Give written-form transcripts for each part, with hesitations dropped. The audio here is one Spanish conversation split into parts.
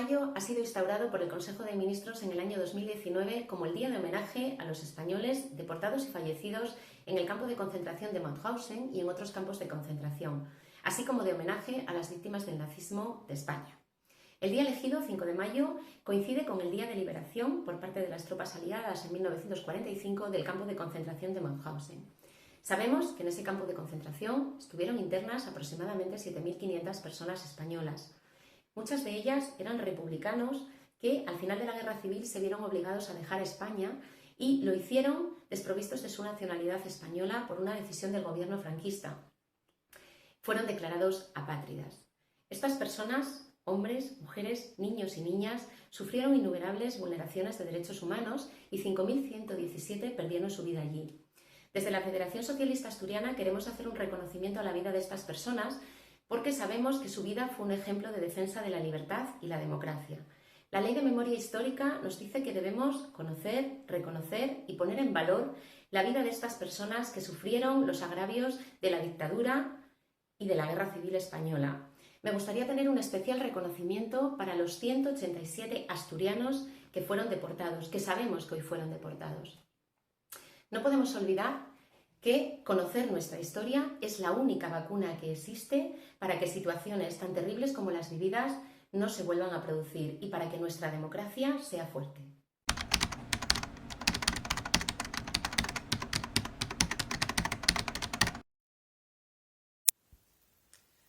mayo ha sido instaurado por el Consejo de Ministros en el año 2019 como el Día de Homenaje a los españoles deportados y fallecidos en el campo de concentración de Mauthausen y en otros campos de concentración, así como de homenaje a las víctimas del nazismo de España. El día elegido, 5 de mayo, coincide con el día de liberación por parte de las tropas aliadas en 1945 del campo de concentración de Mauthausen. Sabemos que en ese campo de concentración estuvieron internas aproximadamente 7.500 personas españolas. Muchas de ellas eran republicanos que al final de la Guerra Civil se vieron obligados a dejar España y lo hicieron desprovistos de su nacionalidad española por una decisión del gobierno franquista. Fueron declarados apátridas. Estas personas, hombres, mujeres, niños y niñas, sufrieron innumerables vulneraciones de derechos humanos y 5.117 perdieron su vida allí. Desde la Federación Socialista Asturiana queremos hacer un reconocimiento a la vida de estas personas porque sabemos que su vida fue un ejemplo de defensa de la libertad y la democracia. La Ley de Memoria Histórica nos dice que debemos conocer, reconocer y poner en valor la vida de estas personas que sufrieron los agravios de la dictadura y de la Guerra Civil Española. Me gustaría tener un especial reconocimiento para los 187 asturianos que fueron deportados, que sabemos que hoy fueron deportados. No podemos olvidar que conocer nuestra historia es la única vacuna que existe para que situaciones tan terribles como las vividas no se vuelvan a producir y para que nuestra democracia sea fuerte.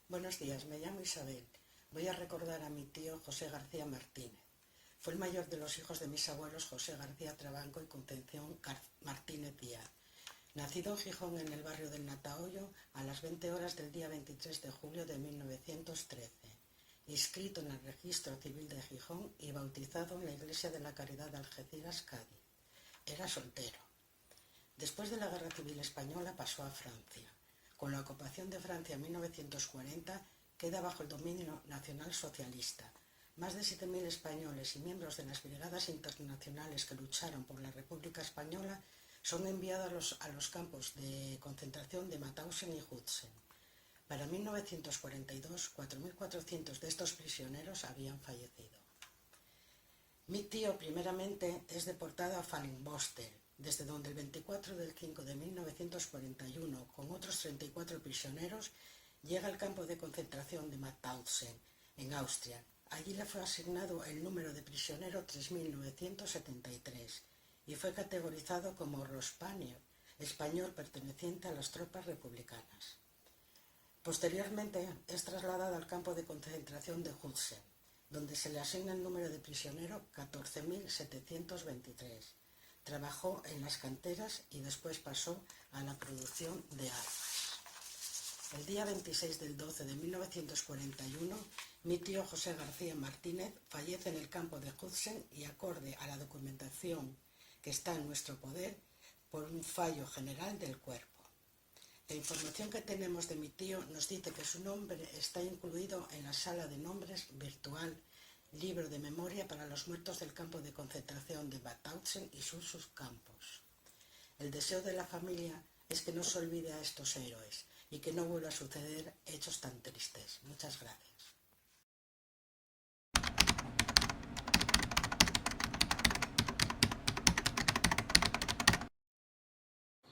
Buenos días, me llamo Isabel. Voy a recordar a mi tío José García Martínez. Fue el mayor de los hijos de mis abuelos José García Trabanco y Concepción Martínez Díaz. Nacido en Gijón, en el barrio del Natahoyo, a las 20 horas del día 23 de julio de 1913. Inscrito en el Registro Civil de Gijón y bautizado en la Iglesia de la Caridad de Algeciras, Cádiz. Era soltero. Después de la Guerra Civil Española pasó a Francia. Con la ocupación de Francia en 1940 queda bajo el dominio nacional socialista. Más de 7.000 españoles y miembros de las brigadas internacionales que lucharon por la República Española son enviados a los campos de concentración de Mauthausen y Hausen. Para 1942, 4.400 de estos prisioneros habían fallecido. Mi tío primeramente es deportado a Fallingbostel, desde donde el 24 del 5 de 1941, con otros 34 prisioneros, llega al campo de concentración de Mauthausen, en Austria. Allí le fue asignado el número de prisionero 3.973 y fue categorizado como Rospanier, español perteneciente a las tropas republicanas. Posteriormente es trasladado al campo de concentración de Hausen, donde se le asigna el número de prisionero 14.723. Trabajó en las canteras y después pasó a la producción de armas. El día 26 del 12 de 1941, mi tío José García Martínez fallece en el campo de Hausen y, acorde a la documentación que está en nuestro poder, por un fallo general del cuerpo. La información que tenemos de mi tío nos dice que su nombre está incluido en la sala de nombres virtual Libro de Memoria para los Muertos del Campo de Concentración de Mauthausen y sus subcampos. El deseo de la familia es que no se olvide a estos héroes y que no vuelva a suceder hechos tan tristes. Muchas gracias.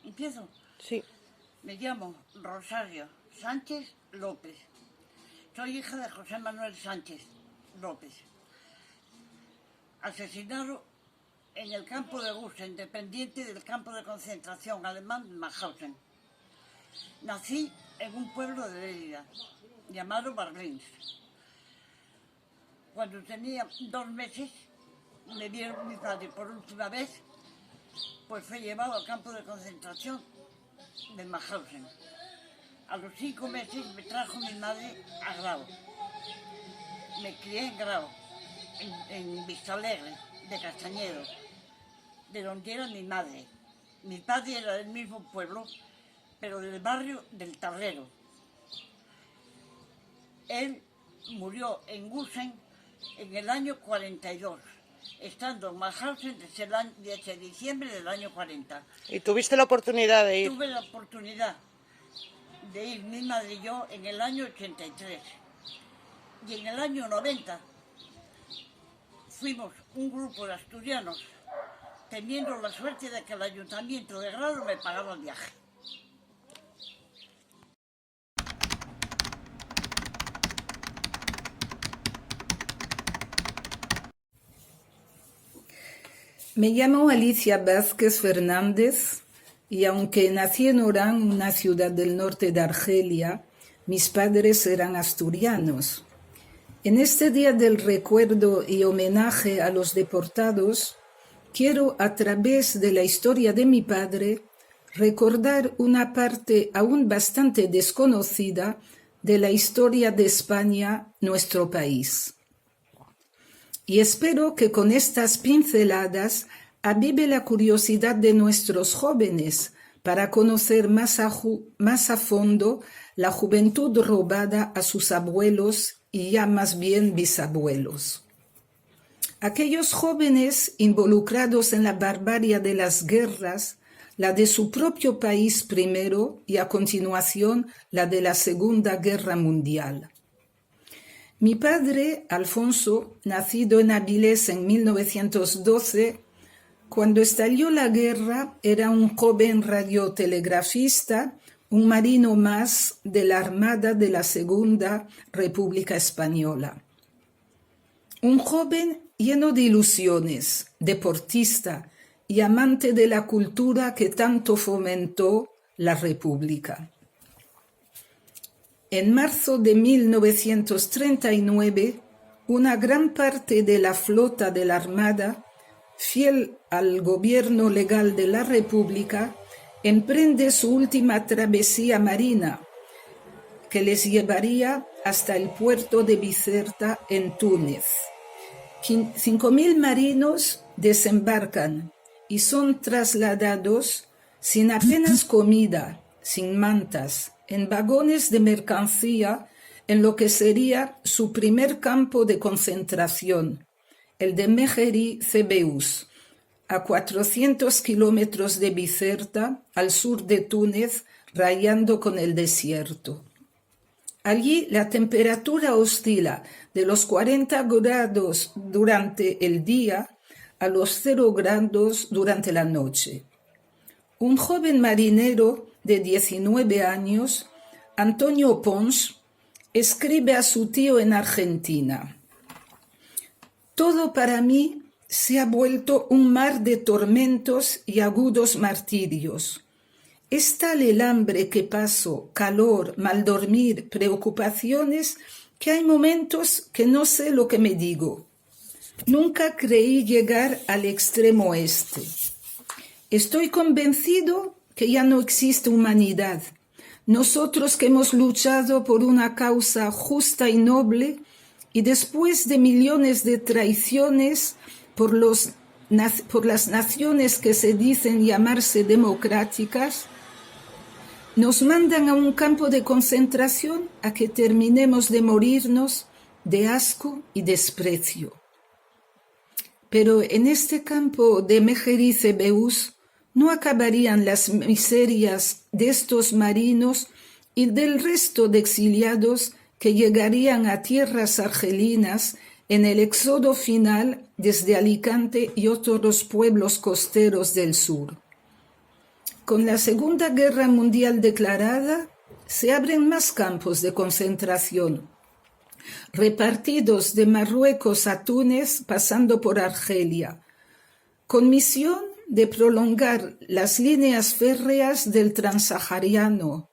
¿Empiezo? Sí. Me llamo Rosario Sánchez López. Soy hija de José Manuel Sánchez López. Asesinado en el campo de Hausen, dependiente del campo de concentración alemán de Mauthausen. Nací en un pueblo de Lérida, llamado Barlins. Cuando tenía 2 meses, me vieron mi padre por última vez, pues fue llevado al campo de concentración de Mauthausen. A los 5 meses me trajo mi madre a Grau. Me crié en Grau, en Vistalegre, de Castañedo, de donde era mi madre. Mi padre era del mismo pueblo, pero del barrio del Tarrero. Él murió en Hausen en el año 42, estando en Mauthausen desde diciembre del año 40. ¿Y tuviste la oportunidad de ir? Tuve la oportunidad de ir mi madre y yo en el año 83. Y en el año 90 fuimos un grupo de asturianos teniendo la suerte de que el Ayuntamiento de Grado me pagaba el viaje. Me llamo Alicia Vázquez Fernández y aunque nací en Orán, una ciudad del norte de Argelia, mis padres eran asturianos. En este día del recuerdo y homenaje a los deportados, quiero, a través de la historia de mi padre, recordar una parte aún bastante desconocida de la historia de España, nuestro país. Y espero que con estas pinceladas avive la curiosidad de nuestros jóvenes para conocer más a fondo la juventud robada a sus abuelos y ya más bien bisabuelos. Aquellos jóvenes involucrados en la barbarie de las guerras, la de su propio país primero y a continuación la de la Segunda Guerra Mundial. Mi padre, Alfonso, nacido en Avilés en 1912, cuando estalló la guerra era un joven radiotelegrafista, un marino más de la Armada de la Segunda República Española. Un joven lleno de ilusiones, deportista y amante de la cultura que tanto fomentó la República. En marzo de 1939, una gran parte de la flota de la Armada, fiel al gobierno legal de la República, emprende su última travesía marina, que les llevaría hasta el puerto de Bizerta en Túnez. 5.000 marinos desembarcan y son trasladados sin apenas comida, sin mantas, en vagones de mercancía en lo que sería su primer campo de concentración, el de Mejeri-Cebeús, a 400 kilómetros de Bizerta, al sur de Túnez, rayando con el desierto. Allí la temperatura oscila de los 40 grados durante el día a los 0 grados durante la noche. Un joven marinero de 19 años, Antonio Pons, escribe a su tío en Argentina: «Todo para mí se ha vuelto un mar de tormentos y agudos martirios. Es tal el hambre que paso, calor, mal dormir, preocupaciones, que hay momentos que no sé lo que me digo. Nunca creí llegar al extremo este. Estoy convencido que ya no existe humanidad. Nosotros que hemos luchado por una causa justa y noble, y después de millones de traiciones por las naciones que se dicen llamarse democráticas, nos mandan a un campo de concentración a que terminemos de morirnos de asco y desprecio. Pero en este campo de Mejeri-Cebeús no acabarían las miserias de estos marinos y del resto de exiliados que llegarían a tierras argelinas en el éxodo final desde Alicante y otros pueblos costeros del sur. Con la Segunda Guerra Mundial declarada, se abren más campos de concentración, repartidos de Marruecos a Túnez, pasando por Argelia, con misión de prolongar las líneas férreas del Transahariano,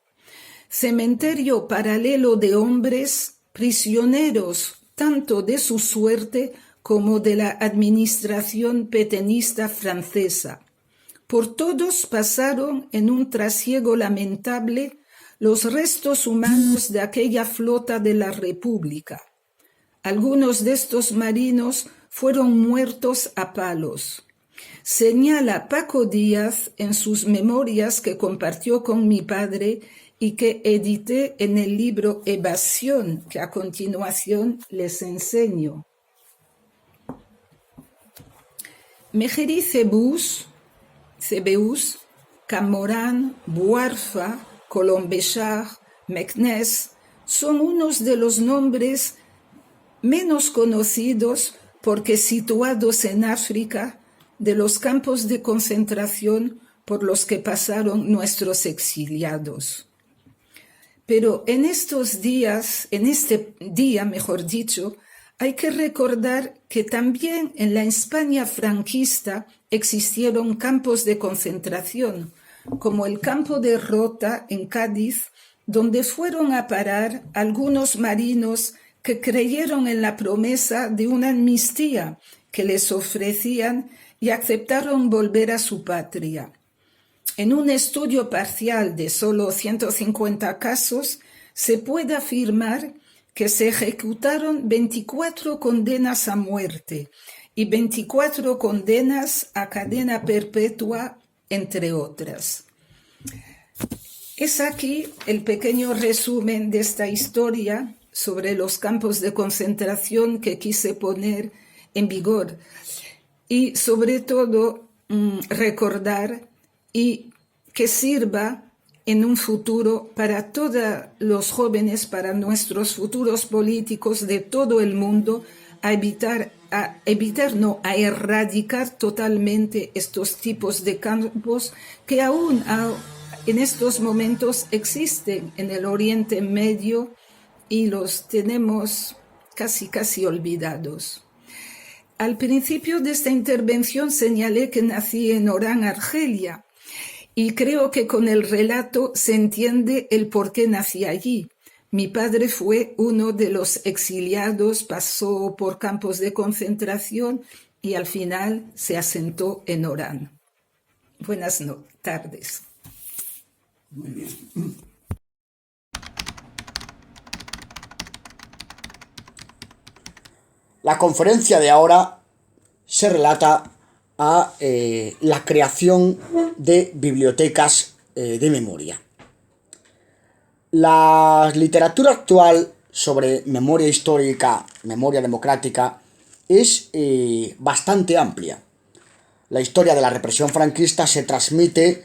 cementerio paralelo de hombres, prisioneros tanto de su suerte como de la administración petenista francesa. Por todos pasaron en un trasiego lamentable los restos humanos de aquella flota de la República. Algunos de estos marinos fueron muertos a palos. Señala Paco Díaz en sus memorias que compartió con mi padre y que edité en el libro Evasión, que a continuación les enseño. Mejeri-Cebeús, Camorán, Buarfa, Colombechar, Meknès son unos de los nombres menos conocidos porque situados en África, de los campos de concentración por los que pasaron nuestros exiliados. Pero en estos días, en este día, mejor dicho, hay que recordar que también en la España franquista existieron campos de concentración, como el campo de Rota en Cádiz, donde fueron a parar algunos marinos que creyeron en la promesa de una amnistía que les ofrecían y aceptaron volver a su patria. En un estudio parcial de solo 150 casos, se puede afirmar que se ejecutaron 24 condenas a muerte y 24 condenas a cadena perpetua, entre otras. Es aquí el pequeño resumen de esta historia sobre los campos de concentración que quise poner en vigor y sobre todo recordar y que sirva en un futuro para todos los jóvenes, para nuestros futuros políticos de todo el mundo, a erradicar totalmente estos tipos de campos que aún en estos momentos existen en el Oriente Medio y los tenemos casi olvidados. Al principio de esta intervención señalé que nací en Orán, Argelia, y creo que con el relato se entiende el por qué nací allí. Mi padre fue uno de los exiliados, pasó por campos de concentración y al final se asentó en Orán. Buenas tardes. Muy bien. La conferencia de ahora se relata a la creación de bibliotecas de memoria. La literatura actual sobre memoria histórica, memoria democrática, es bastante amplia. La historia de la represión franquista se transmite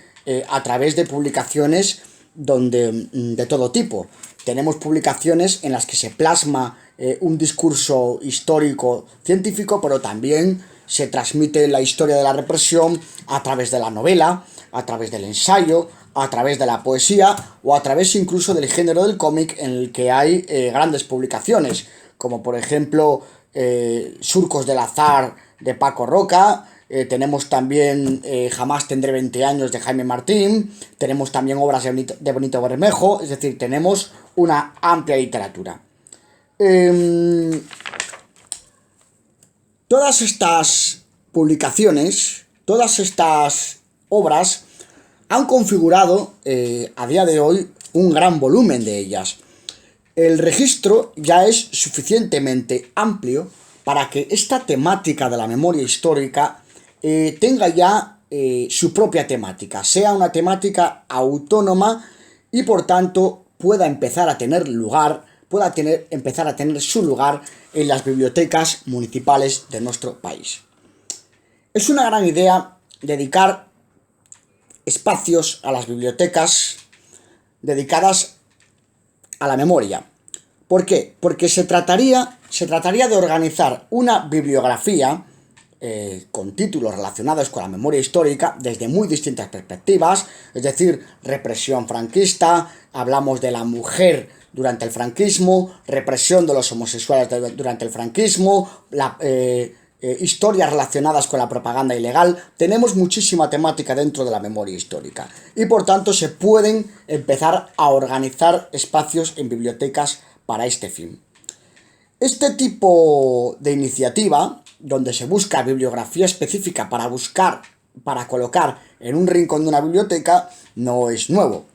a través de publicaciones de todo tipo. Tenemos publicaciones en las que se plasma un discurso histórico científico, pero también se transmite la historia de la represión a través de la novela, a través del ensayo, a través de la poesía o a través incluso del género del cómic, en el que hay grandes publicaciones, como por ejemplo Surcos del Azar de Paco Roca. Tenemos también Jamás tendré 20 años de Jaime Martín, tenemos también obras de Benito Bermejo, es decir, tenemos una amplia literatura. Todas estas publicaciones, todas estas obras han configurado a día de hoy un gran volumen de ellas. El registro ya es suficientemente amplio para que esta temática de la memoria histórica tenga ya su propia temática, sea una temática autónoma y por tanto pueda empezar a tener empezar a tener su lugar en las bibliotecas municipales de nuestro país. Es una gran idea dedicar espacios a las bibliotecas dedicadas a la memoria. ¿Por qué? Porque se trataría de organizar una bibliografía con títulos relacionados con la memoria histórica desde muy distintas perspectivas, es decir, represión franquista, hablamos de la mujer durante el franquismo, represión de los homosexuales durante el franquismo, historias relacionadas con la propaganda ilegal. Tenemos muchísima temática dentro de la memoria histórica y por tanto se pueden empezar a organizar espacios en bibliotecas para este fin. Este tipo de iniciativa, donde se busca bibliografía específica para colocar en un rincón de una biblioteca, no es nuevo.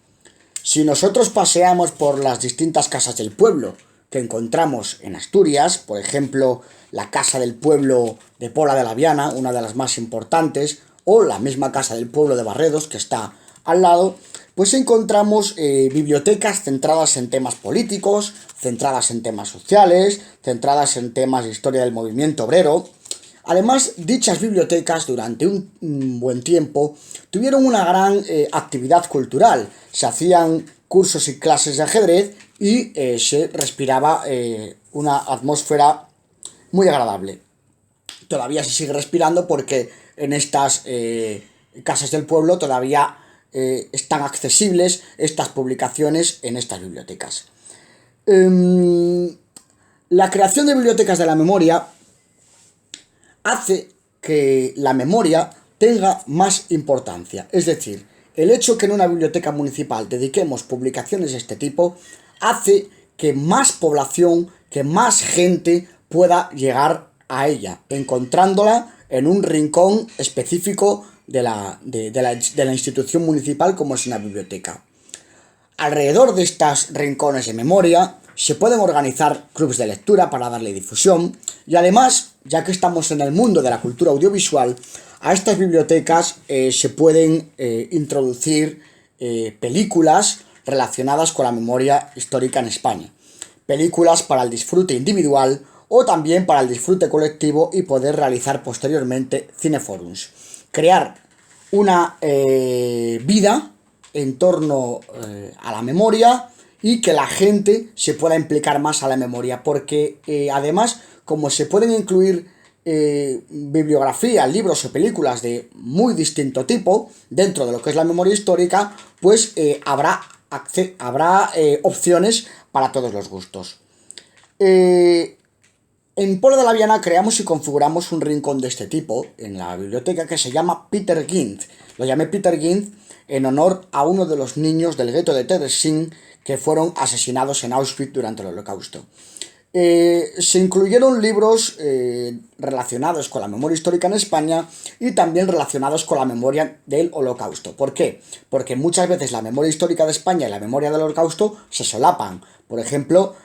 Si nosotros paseamos por las distintas casas del pueblo que encontramos en Asturias, por ejemplo, la Casa del Pueblo de Pola de la Viana, una de las más importantes, o la misma Casa del Pueblo de Barredos, que está al lado, pues encontramos bibliotecas centradas en temas políticos, centradas en temas sociales, centradas en temas de historia del movimiento obrero. Además, dichas bibliotecas durante un buen tiempo tuvieron una gran actividad cultural. Se hacían cursos y clases de ajedrez y se respiraba una atmósfera muy agradable. todavía se sigue respirando porque en estas casas del pueblo todavía están accesibles estas publicaciones en estas bibliotecas. La creación de bibliotecas de la memoria hace que la memoria tenga más importancia. Es decir, el hecho que en una biblioteca municipal dediquemos publicaciones de este tipo hace que más población, que más gente pueda llegar a ella, encontrándola en un rincón específico de la institución municipal como es una biblioteca. Alrededor de estos rincones de memoria se pueden organizar clubes de lectura para darle difusión y además, ya que estamos en el mundo de la cultura audiovisual, a estas bibliotecas se pueden introducir películas relacionadas con la memoria histórica en España. Películas para el disfrute individual o también para el disfrute colectivo y poder realizar posteriormente cineforums. Crear una vida en torno a la memoria y que la gente se pueda implicar más a la memoria, porque además, como se pueden incluir bibliografía, libros o películas de muy distinto tipo dentro de lo que es la memoria histórica, pues habrá opciones para todos los gustos. En Pueblo de la Viana creamos y configuramos un rincón de este tipo en la biblioteca que se llama Peter Gynt. Lo llamé Peter Gynt en honor a uno de los niños del gueto de Theresienstadt que fueron asesinados en Auschwitz durante el Holocausto. Se incluyeron libros relacionados con la memoria histórica en España y también relacionados con la memoria del Holocausto. ¿Por qué? Porque muchas veces la memoria histórica de España y la memoria del Holocausto se solapan. Por ejemplo,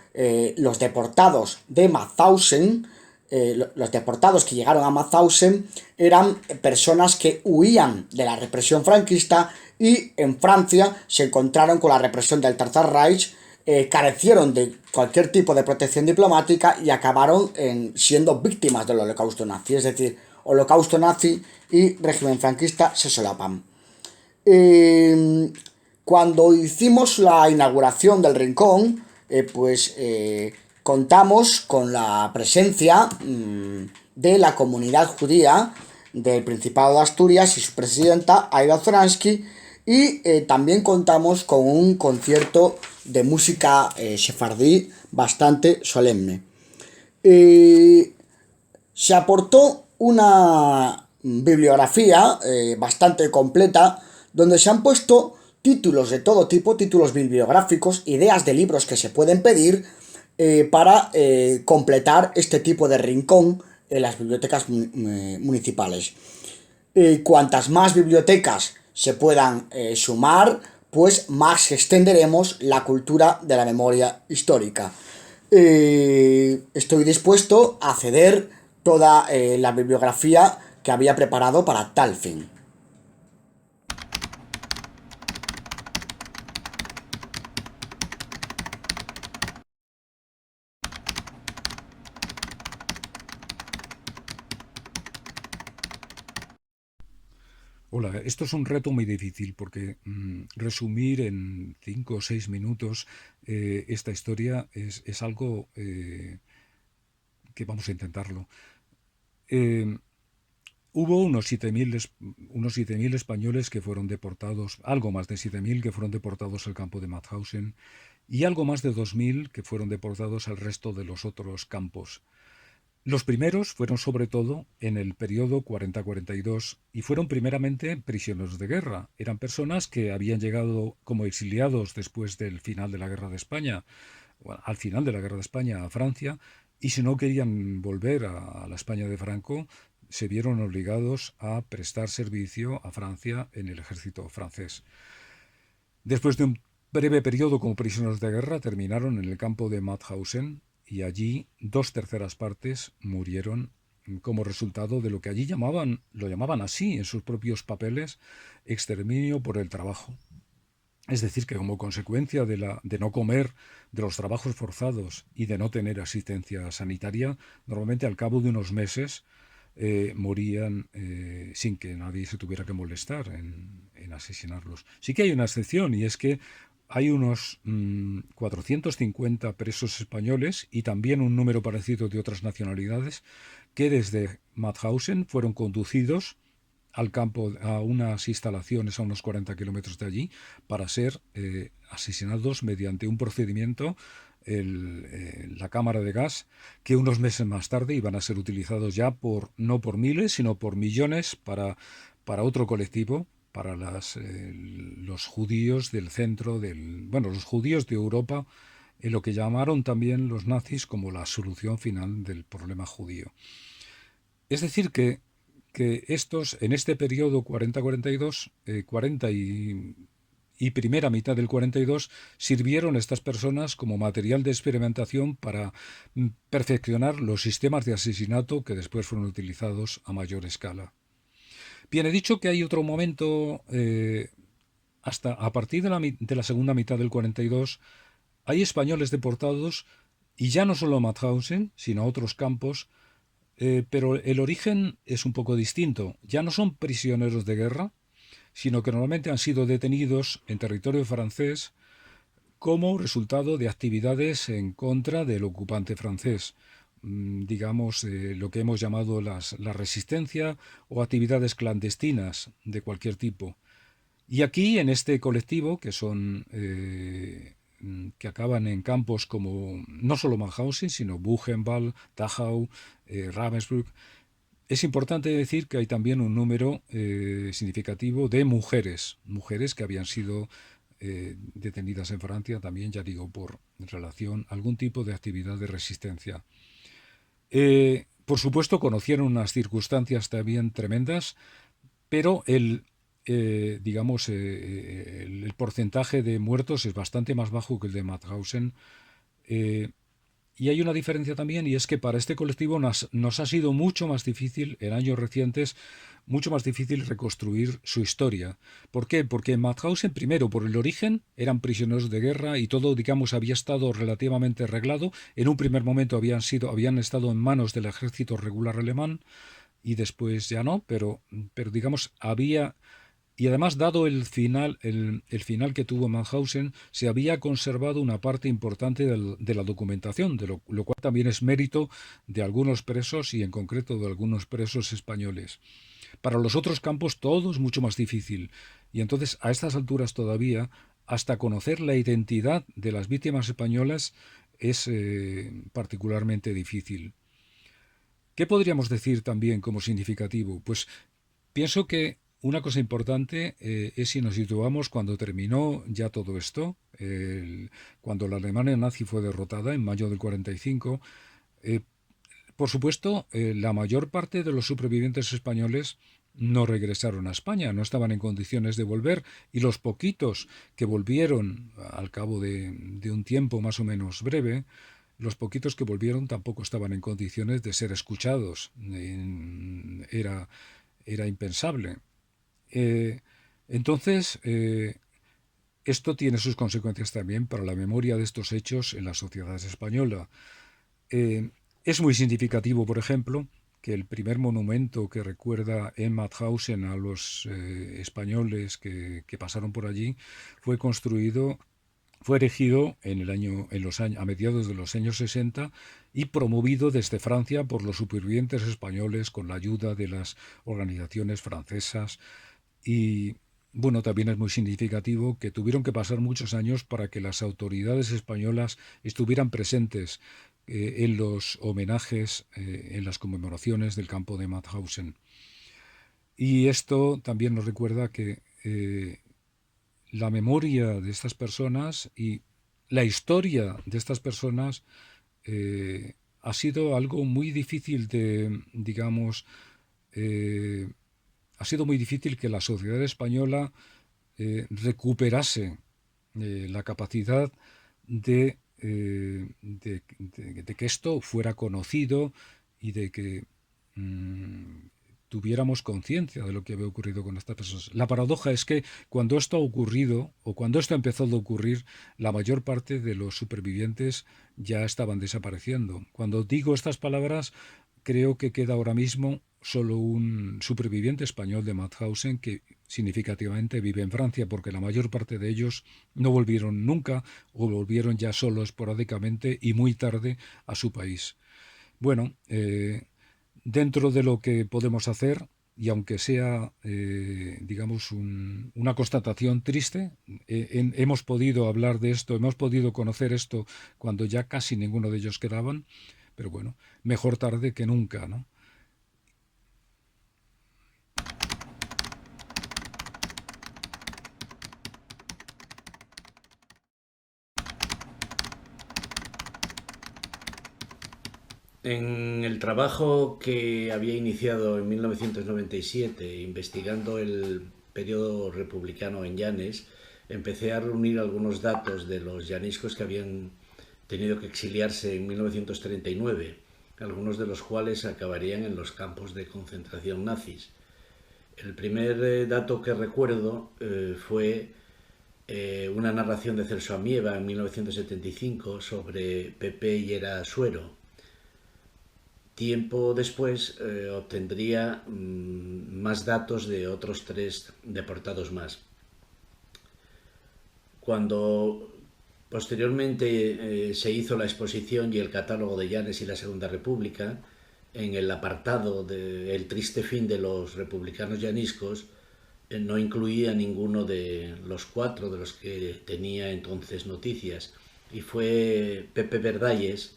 los deportados de Mauthausen, los deportados que llegaron a Mauthausen eran personas que huían de la represión franquista y en Francia se encontraron con la represión del Tercer Reich, carecieron de cualquier tipo de protección diplomática y acabaron siendo víctimas del holocausto nazi. Es decir, holocausto nazi y régimen franquista se solapan. Cuando hicimos la inauguración del rincón, contamos con la presencia de la comunidad judía del Principado de Asturias y su presidenta Aida Zoransky, y también contamos con un concierto de música sefardí bastante solemne. Se aportó una bibliografía bastante completa donde se han puesto títulos de todo tipo, títulos bibliográficos, ideas de libros que se pueden pedir para completar este tipo de rincón en las bibliotecas municipales. Cuantas más bibliotecas se puedan sumar, pues más extenderemos la cultura de la memoria histórica. Estoy dispuesto a ceder toda la bibliografía que había preparado para tal fin. Hola, esto es un reto muy difícil porque resumir en 5 o 6 minutos esta historia es algo que vamos a intentarlo. Hubo unos 7.000 españoles que fueron deportados, algo más de 7.000 que fueron deportados al campo de Mauthausen y algo más de 2.000 que fueron deportados al resto de los otros campos. Los primeros fueron sobre todo en el periodo 40-42 y fueron primeramente prisioneros de guerra. Eran personas que habían llegado como exiliados después del final de la Guerra de España, al final de la Guerra de España a Francia, y si no querían volver a la España de Franco, se vieron obligados a prestar servicio a Francia en el ejército francés. Después de un breve periodo como prisioneros de guerra, terminaron en el campo de Mauthausen, y allí 2/3 partes murieron como resultado de lo que allí lo llamaban así en sus propios papeles, exterminio por el trabajo. Es decir, que como consecuencia de no comer, de los trabajos forzados y de no tener asistencia sanitaria, normalmente al cabo de unos meses morían sin que nadie se tuviera que molestar en asesinarlos. Sí que hay una excepción, y es que hay unos 450 presos españoles y también un número parecido de otras nacionalidades que desde Mauthausen fueron conducidos al campo, a unas instalaciones a unos 40 kilómetros de allí, para ser asesinados mediante un procedimiento, la cámara de gas, que unos meses más tarde iban a ser utilizados ya no por miles, sino por millones para otro colectivo, para los judíos del centro, los judíos de Europa, en lo que llamaron también los nazis como la solución final del problema judío. Es decir, que estos, en este periodo 40-42, 40 y primera mitad del 42, sirvieron estas personas como material de experimentación para perfeccionar los sistemas de asesinato que después fueron utilizados a mayor escala. Bien, he dicho que hay otro momento, hasta a partir de la segunda mitad del 42, hay españoles deportados, y ya no solo a Mauthausen, sino a otros campos, pero el origen es un poco distinto. Ya no son prisioneros de guerra, sino que normalmente han sido detenidos en territorio francés como resultado de actividades en contra del ocupante francés. Digamos, lo que hemos llamado la resistencia o actividades clandestinas de cualquier tipo. Y aquí, en este colectivo, que son que acaban en campos como no solo Mauthausen, sino Buchenwald, Dachau, Ravensbrück, es importante decir que hay también un número significativo de mujeres que habían sido detenidas en Francia, también, ya digo, por relación a algún tipo de actividad de resistencia. Por supuesto, conocieron unas circunstancias también tremendas, pero el porcentaje de muertos es bastante más bajo que el de Mauthausen. Y hay una diferencia también, y es que para este colectivo nos ha sido mucho más difícil, en años recientes, mucho más difícil reconstruir su historia. ¿Por qué? Porque en Mauthausen, primero, por el origen, eran prisioneros de guerra y todo, digamos, había estado relativamente arreglado. En un primer momento habían estado en manos del ejército regular alemán y después ya no, pero digamos, había... Y además, dado el final que tuvo Mauthausen, se había conservado una parte importante de la documentación, lo cual también es mérito de algunos presos y en concreto de algunos presos españoles. Para los otros campos todo es mucho más difícil, y entonces a estas alturas todavía, hasta conocer la identidad de las víctimas españolas es particularmente difícil. ¿Qué podríamos decir también como significativo? Pues pienso que una cosa importante es si nos situamos cuando terminó ya todo esto, cuando la Alemania nazi fue derrotada en mayo del 45. Por supuesto, la mayor parte de los supervivientes españoles no regresaron a España, no estaban en condiciones de volver, y los poquitos que volvieron al cabo de un tiempo más o menos breve, los poquitos que volvieron tampoco estaban en condiciones de ser escuchados. Era impensable. Entonces, esto tiene sus consecuencias también para la memoria de estos hechos en la sociedad española. Es muy significativo, por ejemplo, que el primer monumento que recuerda en Mauthausen a los españoles que pasaron por allí fue erigido a mediados de los años 60 y promovido desde Francia por los supervivientes españoles con la ayuda de las organizaciones francesas. Y bueno, también es muy significativo que tuvieron que pasar muchos años para que las autoridades españolas estuvieran presentes en los homenajes, en las conmemoraciones del campo de Mauthausen. Y esto también nos recuerda que la memoria de estas personas y la historia de estas personas ha sido algo muy difícil ha sido muy difícil que la sociedad española recuperase la capacidad de que esto fuera conocido y de que tuviéramos conciencia de lo que había ocurrido con estas personas. La paradoja es que cuando esto ha ocurrido, o cuando esto ha empezado a ocurrir, la mayor parte de los supervivientes ya estaban desapareciendo. Cuando digo estas palabras, creo que queda ahora mismo solo un superviviente español de Mauthausen que significativamente vive en Francia, porque la mayor parte de ellos no volvieron nunca o volvieron ya solo esporádicamente y muy tarde a su país. Bueno, dentro de lo que podemos hacer, y aunque sea, digamos, una constatación triste, hemos podido hablar de esto, hemos podido conocer esto cuando ya casi ninguno de ellos quedaban, pero bueno, mejor tarde que nunca, ¿no? En el trabajo que había iniciado en 1997, investigando el periodo republicano en Llanes, empecé a reunir algunos datos de los llaniscos que habían tenido que exiliarse en 1939, algunos de los cuales acabarían en los campos de concentración nazis. El primer dato que recuerdo fue una narración de Celso Amieva en 1975 sobre Pepe Llera Suero. Tiempo después obtendría más datos de otros 3 deportados más. Cuando posteriormente se hizo la exposición y el catálogo de Llanes y la Segunda República, en el apartado de El triste fin de los republicanos llaniscos, no incluía ninguno de los 4 de los que tenía entonces noticias, y fue Pepe Verdalles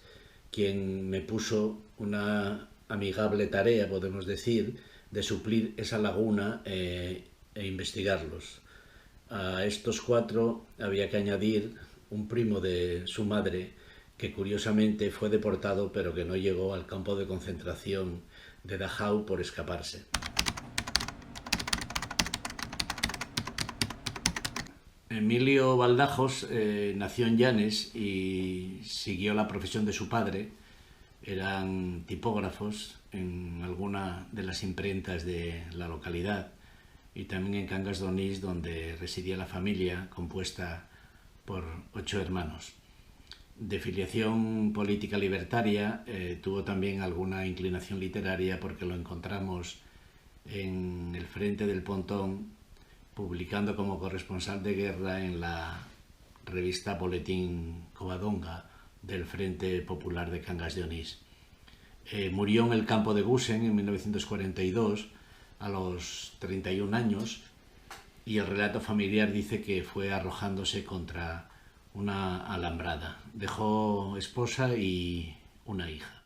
quien me puso una amigable tarea, podemos decir, de suplir esa laguna e investigarlos. A estos 4 había que añadir un primo de su madre, que curiosamente fue deportado, pero que no llegó al campo de concentración de Dachau por escaparse. Emilio Baldajos nació en Llanes y siguió la profesión de su padre. Eran tipógrafos en alguna de las imprentas de la localidad y también en Cangas d'Onís, donde residía la familia compuesta por 8 hermanos. De filiación política libertaria, tuvo también alguna inclinación literaria, porque lo encontramos en el frente del Pontón, publicando como corresponsal de guerra en la revista Boletín Covadonga del Frente Popular de Cangas de Onís. Murió en el campo de Gusen en 1942 a los 31 años, y el relato familiar dice que fue arrojándose contra una alambrada. Dejó esposa y una hija.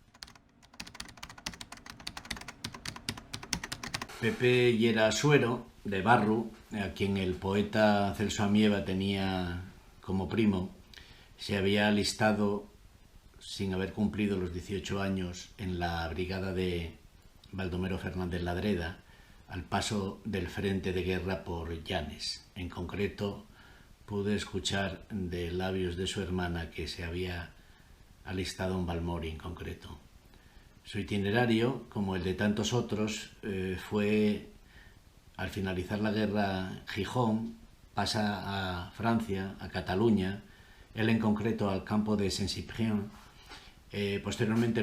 Pepe Llera Suero, de Barru, a quien el poeta Celso Amieva tenía como primo, se había alistado sin haber cumplido los 18 años en la brigada de Baldomero Fernández Ladreda, al paso del frente de guerra por Llanes. En concreto, pude escuchar de labios de su hermana que se había alistado en Balmori en concreto. Su itinerario, como el de tantos otros, fue, al finalizar la guerra, Gijón, pasa a Francia, a Cataluña, él en concreto al campo de Saint-Cyprien. Posteriormente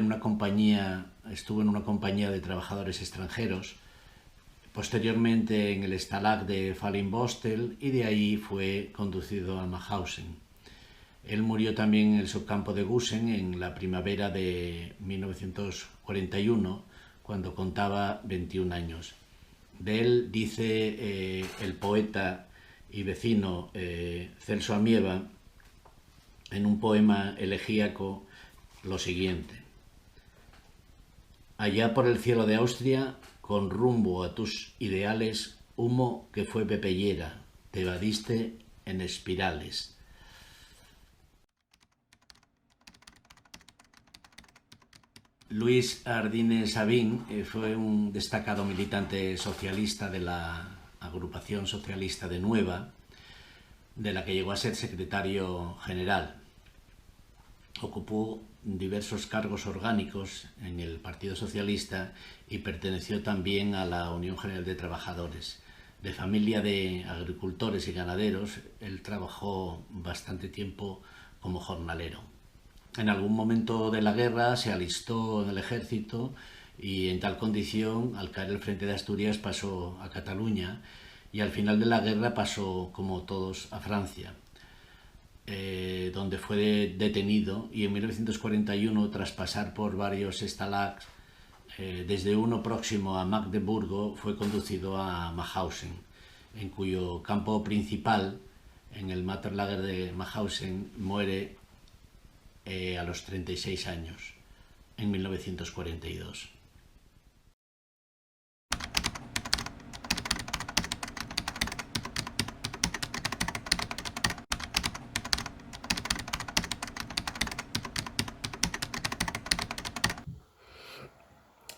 estuvo en una compañía de trabajadores extranjeros, posteriormente en el Stalag de Fallinbostel, y de ahí fue conducido a Mauthausen. Él murió también en el subcampo de Gusen en la primavera de 1941, cuando contaba 21 años. De él dice el poeta y vecino Celso Amieva, en un poema elegíaco, lo siguiente: allá por el cielo de Austria, con rumbo a tus ideales, humo que fue Pepe Llera, te evadiste en espirales. Luis Ardine Sabin fue un destacado militante socialista de la Agrupación Socialista de Nueva, de la que llegó a ser secretario general. Ocupó diversos cargos orgánicos en el Partido Socialista y perteneció también a la Unión General de Trabajadores. De familia de agricultores y ganaderos, él trabajó bastante tiempo como jornalero. En algún momento de la guerra se alistó en el ejército y en tal condición, al caer el Frente de Asturias, pasó a Cataluña y al final de la guerra pasó, como todos, a Francia, donde fue detenido, y en 1941, tras pasar por varios stalags, desde uno próximo a Magdeburgo, fue conducido a Mauthausen, en cuyo campo principal, en el Materlager de Mauthausen, muere a los 36 años, en 1942.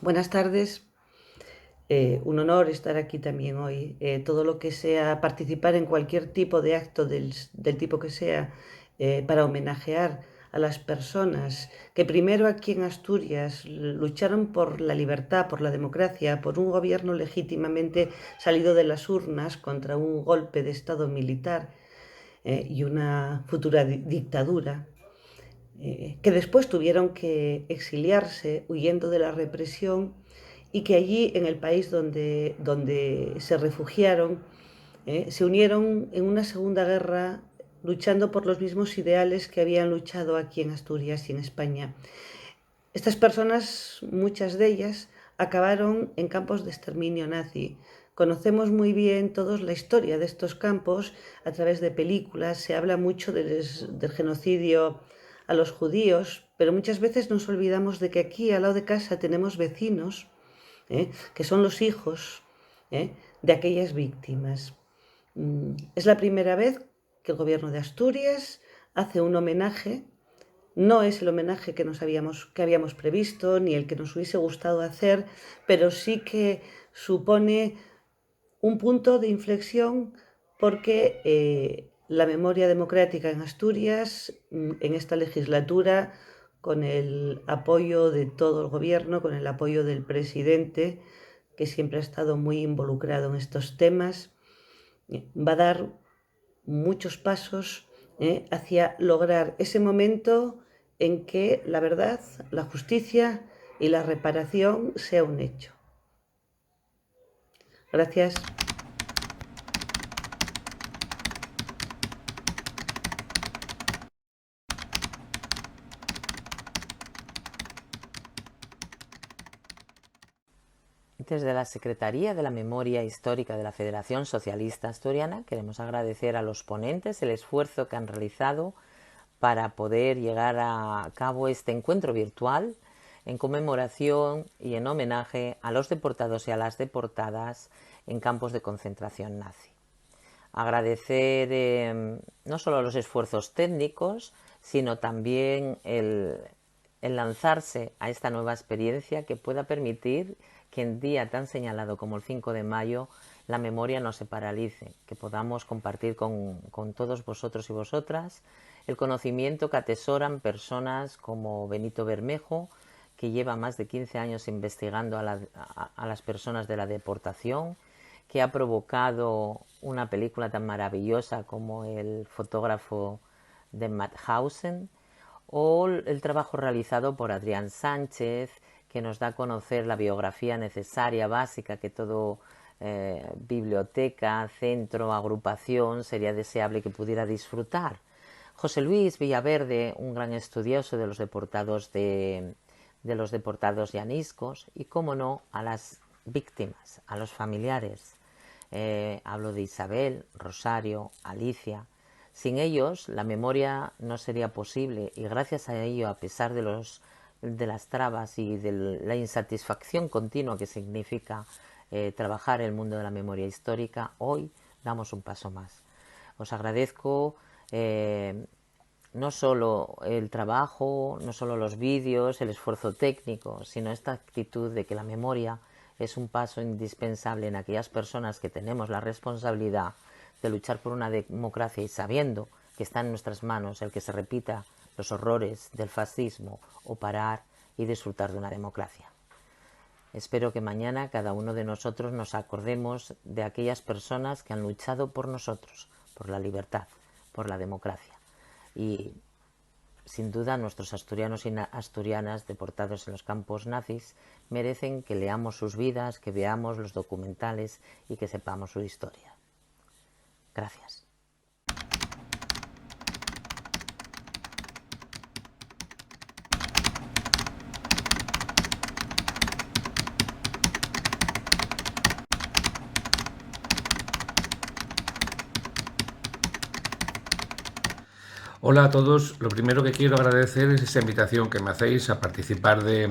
Buenas tardes. Un honor estar aquí también hoy. Todo lo que sea participar en cualquier tipo de acto del tipo que sea para homenajear a las personas que primero aquí en Asturias lucharon por la libertad, por la democracia, por un gobierno legítimamente salido de las urnas contra un golpe de Estado militar y una futura dictadura, que después tuvieron que exiliarse huyendo de la represión, y que allí, en el país donde se refugiaron, se unieron en una segunda guerra luchando por los mismos ideales que habían luchado aquí en Asturias y en España. Estas personas, muchas de ellas, acabaron en campos de exterminio nazi. Conocemos muy bien todos la historia de estos campos a través de películas. Se habla mucho del genocidio a los judíos, pero muchas veces nos olvidamos de que aquí, al lado de casa, tenemos vecinos que son los hijos de aquellas víctimas. Es la primera vez que el Gobierno de Asturias hace un homenaje. No es el homenaje que habíamos previsto, ni el que nos hubiese gustado hacer, pero sí que supone un punto de inflexión, porque la memoria democrática en Asturias, en esta legislatura, con el apoyo de todo el gobierno, con el apoyo del presidente, que siempre ha estado muy involucrado en estos temas, va a dar muchos pasos hacia lograr ese momento en que la verdad, la justicia y la reparación sea un hecho. Gracias. Desde la Secretaría de la Memoria Histórica de la Federación Socialista Asturiana queremos agradecer a los ponentes el esfuerzo que han realizado para poder llegar a cabo este encuentro virtual en conmemoración y en homenaje a los deportados y a las deportadas en campos de concentración nazi. Agradecer no solo los esfuerzos técnicos, sino también el lanzarse a esta nueva experiencia que pueda permitir que en día tan señalado como el 5 de mayo la memoria no se paralice, que podamos compartir con todos vosotros y vosotras el conocimiento que atesoran personas como Benito Bermejo, que lleva más de 15 años investigando a las personas de la deportación, que ha provocado una película tan maravillosa como El fotógrafo de Mauthausen, o el trabajo realizado por Adrián Sánchez, que nos da a conocer la biografía necesaria, básica, que todo biblioteca, centro, agrupación sería deseable que pudiera disfrutar. José Luis Villaverde, un gran estudioso de los deportados llaniscos, y, cómo no, a las víctimas, a los familiares. Hablo de Isabel, Rosario, Alicia. Sin ellos la memoria no sería posible, y gracias a ello, a pesar de las trabas y de la insatisfacción continua que significa trabajar el mundo de la memoria histórica, hoy damos un paso más. Os agradezco no solo el trabajo, no solo los vídeos, el esfuerzo técnico, sino esta actitud de que la memoria es un paso indispensable en aquellas personas que tenemos la responsabilidad de luchar por una democracia, y sabiendo que está en nuestras manos el que se repita los horrores del fascismo o parar y disfrutar de una democracia. Espero que mañana cada uno de nosotros nos acordemos de aquellas personas que han luchado por nosotros, por la libertad, por la democracia. Y sin duda nuestros asturianos y asturianas deportados en los campos nazis merecen que leamos sus vidas, que veamos los documentales y que sepamos su historia. Gracias. Hola a todos, lo primero que quiero agradecer es esta invitación que me hacéis a participar de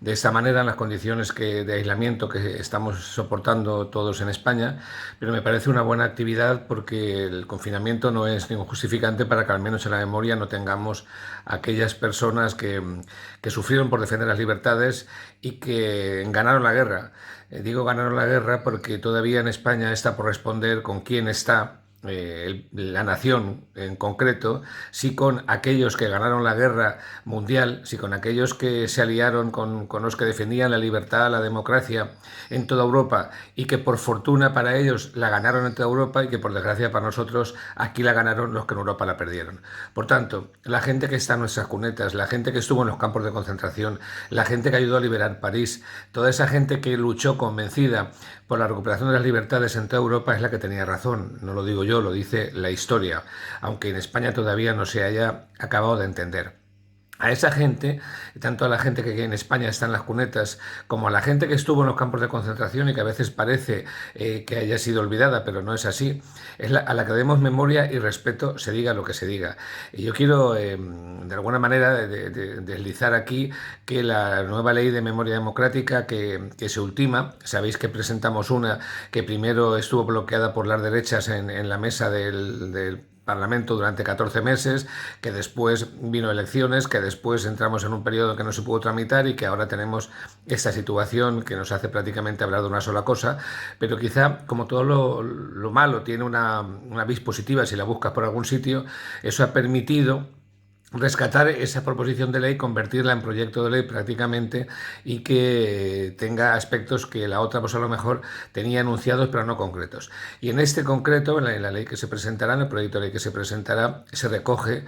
esta manera en las condiciones de aislamiento que estamos soportando todos en España, pero me parece una buena actividad porque el confinamiento no es ningún justificante para que al menos en la memoria no tengamos a aquellas personas que sufrieron por defender las libertades y que ganaron la guerra. Digo ganaron la guerra porque todavía en España está por responder con quién está la nación en concreto, si con aquellos que ganaron la guerra mundial, si con aquellos que se aliaron con los que defendían la libertad, la democracia en toda Europa y que por fortuna para ellos la ganaron en toda Europa y que por desgracia para nosotros aquí la ganaron los que en Europa la perdieron. Por tanto, la gente que está en nuestras cunetas, la gente que estuvo en los campos de concentración, la gente que ayudó a liberar París, toda esa gente que luchó convencida por la recuperación de las libertades en toda Europa es la que tenía razón. No lo digo yo, lo dice la historia, aunque en España todavía no se haya acabado de entender. A esa gente, tanto a la gente que en España está en las cunetas, como a la gente que estuvo en los campos de concentración y que a veces parece que haya sido olvidada, pero no es así, a la que demos memoria y respeto, se diga lo que se diga. Y yo quiero, de alguna manera, deslizar aquí que la nueva ley de memoria democrática que se ultima, sabéis que presentamos una que primero estuvo bloqueada por las derechas en la mesa del Parlamento durante 14 meses, que después vino elecciones, que después entramos en un periodo que no se pudo tramitar y que ahora tenemos esta situación que nos hace prácticamente hablar de una sola cosa, pero quizá como todo lo malo tiene una vis positiva si la buscas por algún sitio, eso ha permitido rescatar esa proposición de ley, convertirla en proyecto de ley prácticamente y que tenga aspectos que la otra pues a lo mejor tenía enunciados pero no concretos. Y en este concreto, en la ley que se presentará, en el proyecto de ley que se presentará, se recoge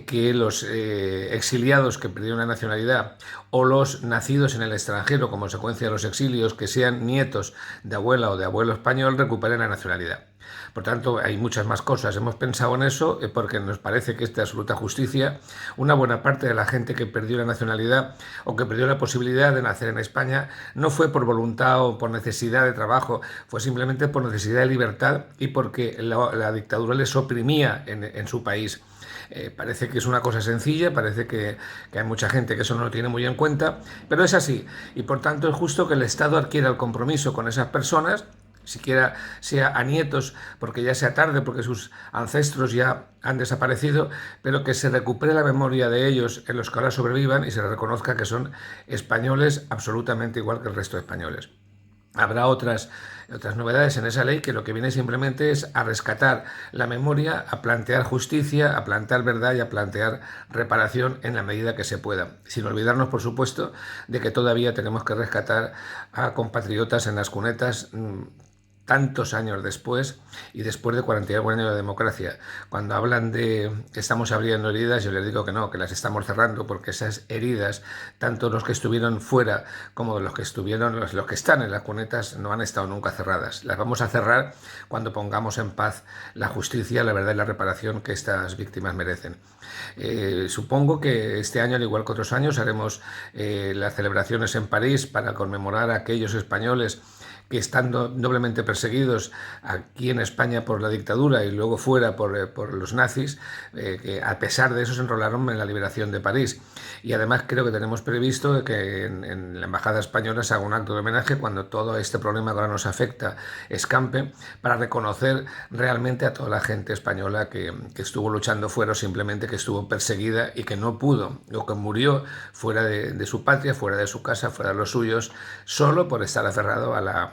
que los exiliados que perdieron la nacionalidad o los nacidos en el extranjero como consecuencia de los exilios que sean nietos de abuela o de abuelo español recuperen la nacionalidad. Por tanto, hay muchas más cosas. Hemos pensado en eso porque nos parece que es de absoluta justicia. Una buena parte de la gente que perdió la nacionalidad o que perdió la posibilidad de nacer en España no fue por voluntad o por necesidad de trabajo, fue simplemente por necesidad de libertad y porque la dictadura les oprimía en su país. Parece que es una cosa sencilla, parece que hay mucha gente que eso no lo tiene muy en cuenta, pero es así. Y por tanto es justo que el Estado adquiera el compromiso con esas personas, siquiera sea a nietos, porque ya sea tarde, porque sus ancestros ya han desaparecido, pero que se recupere la memoria de ellos en los que ahora sobrevivan y se les reconozca que son españoles absolutamente igual que el resto de españoles. Habrá otras novedades en esa ley que lo que viene simplemente es a rescatar la memoria, a plantear justicia, a plantear verdad y a plantear reparación en la medida que se pueda. Sin olvidarnos, por supuesto, de que todavía tenemos que rescatar a compatriotas en las cunetas tantos años después y después de 41 años de democracia. Cuando hablan de que estamos abriendo heridas, yo les digo que no, que las estamos cerrando, porque esas heridas, tanto los que estuvieron fuera como los que están en las cunetas, no han estado nunca cerradas. Las vamos a cerrar cuando pongamos en paz la justicia, la verdad y la reparación que estas víctimas merecen. Supongo que este año, al igual que otros años, haremos las celebraciones en París para conmemorar a aquellos españoles que están doblemente perseguidos aquí en España por la dictadura y luego fuera por los nazis, que a pesar de eso se enrolaron en la liberación de París. Y además creo que tenemos previsto que en la Embajada Española se haga un acto de homenaje cuando todo este problema que ahora nos afecta escampe, para reconocer realmente a toda la gente española que estuvo luchando fuera o simplemente que estuvo perseguida y que no pudo, o que murió fuera de su patria, fuera de su casa, fuera de los suyos, solo por estar aferrado a la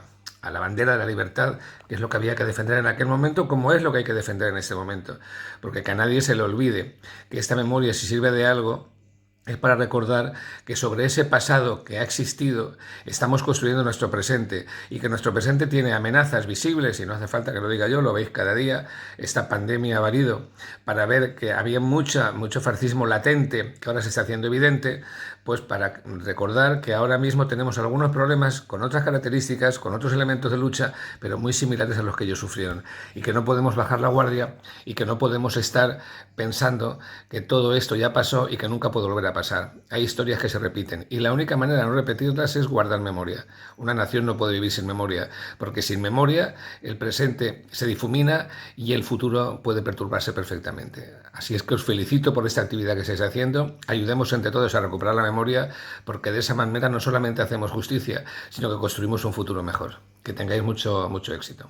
bandera de la libertad, que es lo que había que defender en aquel momento, como es lo que hay que defender en este momento. Porque que a nadie se le olvide que esta memoria, si sirve de algo, es para recordar que sobre ese pasado que ha existido estamos construyendo nuestro presente y que nuestro presente tiene amenazas visibles, y no hace falta que lo diga yo, lo veis cada día. Esta pandemia ha valido para ver que había mucho fascismo latente que ahora se está haciendo evidente, pues para recordar que ahora mismo tenemos algunos problemas con otras características, con otros elementos de lucha, pero muy similares a los que ellos sufrieron, y que no podemos bajar la guardia y que no podemos estar pensando que todo esto ya pasó y que nunca puede volver a pasar. Hay historias que se repiten y la única manera de no repetirlas es guardar memoria. Una nación no puede vivir sin memoria, porque sin memoria el presente se difumina y el futuro puede perturbarse perfectamente. Así es que os felicito por esta actividad que estáis haciendo. Ayudemos entre todos a recuperar la memoria, porque de esa manera no solamente hacemos justicia, sino que construimos un futuro mejor. Que tengáis mucho éxito.